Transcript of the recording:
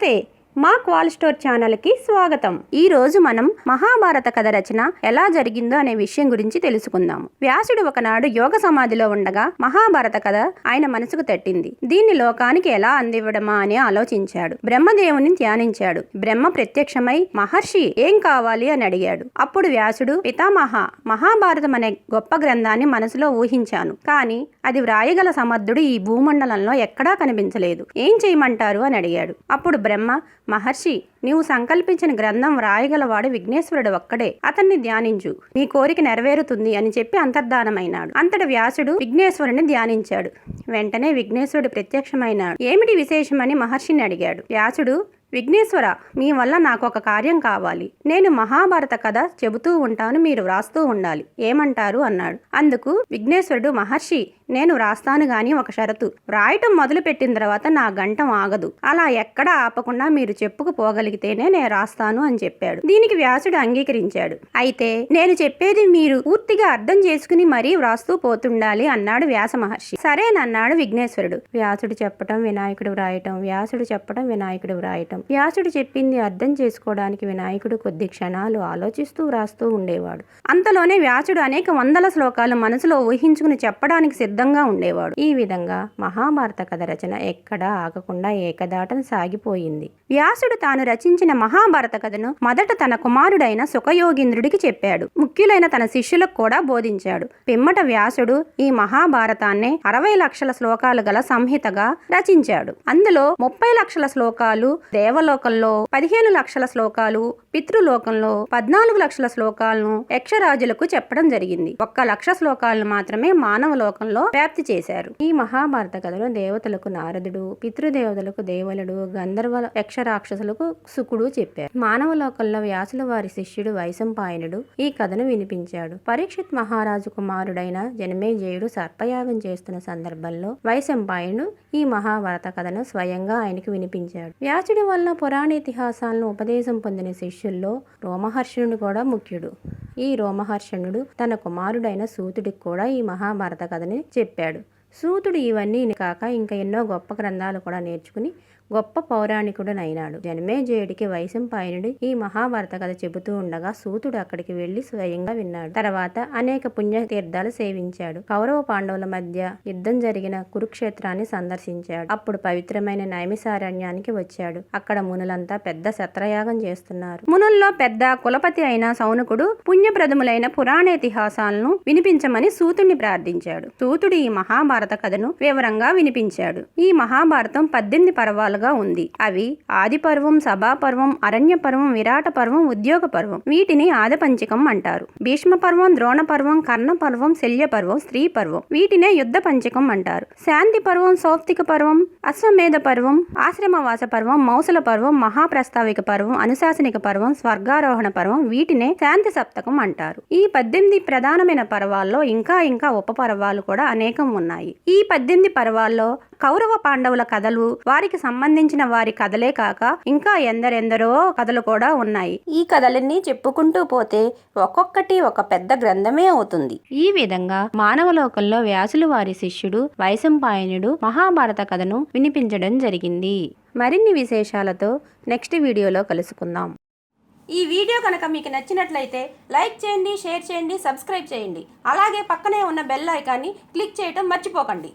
నమస్తే, మా క్వాల్ స్టోర్ ఛానల్కి స్వాగతం. ఈ రోజు మనం మహాభారత కథ రచన ఎలా జరిగిందో అనే విషయం గురించి తెలుసుకుందాం. వ్యాసుడు ఒకనాడు యోగ సమాధిలో ఉండగా మహాభారత కథ ఆయన మనసుకు తట్టింది. దీన్ని లోకానికి ఎలా అందివ్వడమా అని ఆలోచించాడు. బ్రహ్మదేవుని ధ్యానించాడు. బ్రహ్మ ప్రత్యక్షమై మహర్షి ఏం కావాలి అని అడిగాడు. అప్పుడు వ్యాసుడు, పితామహ, మహాభారతం అనే గొప్ప గ్రంథాన్ని మనసులో ఊహించాను, కానీ అది వ్రాయగల సమర్థుడు ఈ భూమండలంలో ఎక్కడా కనిపించలేదు. ఏం చేయమంటారు అని అడిగాడు. అప్పుడు బ్రహ్మ, మహర్షి, నీవు సంకల్పించిన గ్రంథం వ్రాయగలవాడు విఘ్నేశ్వరుడు ఒక్కడే. అతన్ని ధ్యానించు, నీ కోరిక నెరవేరుతుంది అని చెప్పి అంతర్ధానమైనాడు. అంతటి వ్యాసుడు విఘ్నేశ్వరుని ధ్యానించాడు. వెంటనే విఘ్నేశ్వరుడు ప్రత్యక్షమైనాడు. ఏమిటి విశేషమని మహర్షిని అడిగాడు. వ్యాసుడు, విఘ్నేశ్వర, మీ వల్ల నాకు ఒక కార్యం కావాలి. నేను మహాభారత కథ చెబుతూ ఉంటాను, మీరు వ్రాస్తూ ఉండాలి. ఏమంటారు అన్నాడు. అందుకు విఘ్నేశ్వరుడు, మహర్షి, నేను వ్రాస్తాను గాని ఒక షరతు. వ్రాయటం మొదలు పెట్టిన తర్వాత నా గంటం ఆగదు. అలా ఎక్కడా ఆపకుండా మీరు చెప్పుకుపోగలిగితేనే నేను రాస్తాను అని చెప్పాడు. దీనికి వ్యాసుడు అంగీకరించాడు. అయితే నేను చెప్పేది మీరు పూర్తిగా అర్థం చేసుకుని మరీ వ్రాస్తూ పోతుండాలి అన్నాడు వ్యాస మహర్షి. సరేనన్నాడు విఘ్నేశ్వరుడు. వ్యాసుడు చెప్పటం, వినాయకుడు వ్రాయటం, వ్యాసుడు చెప్పటం, వినాయకుడు వ్రాయటం. వ్యాసుడు చెప్పింది అర్థం చేసుకోవడానికి వినాయకుడు కొద్ది క్షణాలు ఆలోచిస్తూ వ్రాస్తూ ఉండేవాడు. అంతలోనే వ్యాసుడు అనేక వందల శ్లోకాలు మనసులో ఊహించుకుని చెప్పడానికి సిద్ధంగా ఉండేవాడు. ఈ విధంగా మహాభారత కథ రచన ఎక్కడా ఆగకుండా ఏకదాటన సాగిపోయింది. వ్యాసుడు తాను రచించిన మహాభారత కథను మొదట తన కుమారుడైన సుఖయోగీంద్రుడికి చెప్పాడు. ముఖ్యులైన తన శిష్యులకు కూడా బోధించాడు. పిమ్మట వ్యాసుడు ఈ మహాభారతాన్ని 60 లక్షల శ్లోకాలు గల సంహితగా రచించాడు. అందులో 30 లక్షల శ్లోకాలు దేవలోకంలో, 15 లక్షల శ్లోకాలు పితృలోకంలో, 14 లక్షల శ్లోకాలను యక్షరాజులకు చెప్పడం జరిగింది. 1 లక్ష శ్లోకాలను మాత్రమే మానవ లోకంలో వ్యాప్తి చేశారు. ఈ మహాభారత కథలో దేవతలకు నారదుడు, పితృదేవతలకు దేవులుడు, గంధర్వ యక్ష రాక్షసులకు శుకుడు చెప్పారు. మానవ లోకంలో వ్యాసుల వారి శిష్యుడు వైశంపాయనుడు ఈ కథను వినిపించాడు. పరీక్షిత్ మహారాజు కుమారుడైన జనమేజయుడు సర్పయాగం చేస్తున్న సందర్భంలో వైశంపాయనుడు ఈ మహాభారత కథను స్వయంగా ఆయనకు వినిపించాడు. వ్యాసుడి వల్ల పురాణ ఇతిహాసాలను ఉపదేశం పొందిన శిష్యుల్లో రోమహర్షణుడు కూడా ముఖ్యుడు. ఈ రోమహర్షణుడు తన కుమారుడైన సూతుడికి కూడా ఈ మహాభారత కథని చెప్పాడు. సూతుడు ఇవన్నీ కాక ఇంకా ఎన్నో గొప్ప గ్రంథాలు కూడా నేర్చుకుని గొప్ప పౌరాణికుడునైనాడు. జనమేజయుడికి వైశంపాయనుడు ఈ మహాభారత కథ చెబుతూ ఉండగా సూతుడు అక్కడికి వెళ్లి స్వయంగా విన్నాడు. తర్వాత అనేక పుణ్యతీర్థాలు సేవించాడు. కౌరవ పాండవుల మధ్య యుద్ధం జరిగిన కురుక్షేత్రాన్ని సందర్శించాడు. అప్పుడు పవిత్రమైన నైమిసారణ్యానికి వచ్చాడు. అక్కడ మునులంతా పెద్ద సత్రయాగం చేస్తున్నారు. మునుల్లో పెద్ద కులపతి అయిన సౌనకుడు పుణ్యప్రదములైన పురాణేతిహాసాలను వినిపించమని సూతుడిని ప్రార్థించాడు. సూతుడు ఈ మహాభారత కథను వివరంగా వినిపించాడు. ఈ మహాభారతం 18 పర్వాలుగా ఉంది. అవి ఆది పర్వం, సభా పర్వం, అరణ్య పర్వం, విరాట పర్వం, ఉద్యోగ పర్వం. వీటిని ఆదపంచకం అంటారు. భీష్మ పర్వం, ద్రోణ పర్వం, కర్ణ పర్వం, శల్య పర్వం, స్త్రీ పర్వం. వీటినే యుద్ధ పంచకం అంటారు. శాంతి పర్వం, సౌప్తిక పర్వం, అశ్వమేధ పర్వం, ఆశ్రమవాస పర్వం, మౌసల పర్వం, మహాప్రస్తావిక పర్వం, అనుశాసనిక పర్వం, స్వర్గారోహణ పర్వం. వీటినే శాంతి సప్తకం అంటారు. ఈ 18 ప్రధానమైన పర్వాల్లో ఇంకా ఉప పర్వాలు కూడా అనేకం ఉన్నాయి. ఈ 18 పర్వాల్లో కౌరవ పాండవుల కథలు, వారికి సంబంధించిన వారి కథలే కాక ఇంకా ఎందరెందరో కథలు కూడా ఉన్నాయి. ఈ కథలన్నీ చెప్పుకుంటూ పోతే ఒక్కొక్కటి ఒక పెద్ద గ్రంథమే అవుతుంది. ఈ విధంగా మానవలోకంలో వ్యాసులు వారి శిష్యుడు వైశంపాయనుడు మహాభారత కథను వినిపించడం జరిగింది. మరిన్ని విశేషాలతో నెక్స్ట్ వీడియోలో కలుసుకుందాం. ఈ వీడియో కనుక మీకు నచ్చినట్లయితే లైక్ చేయండి, షేర్ చేయండి, సబ్స్క్రైబ్ చేయండి. అలాగే పక్కనే ఉన్న బెల్ ఐకాన్ని క్లిక్ చేయటం మర్చిపోకండి.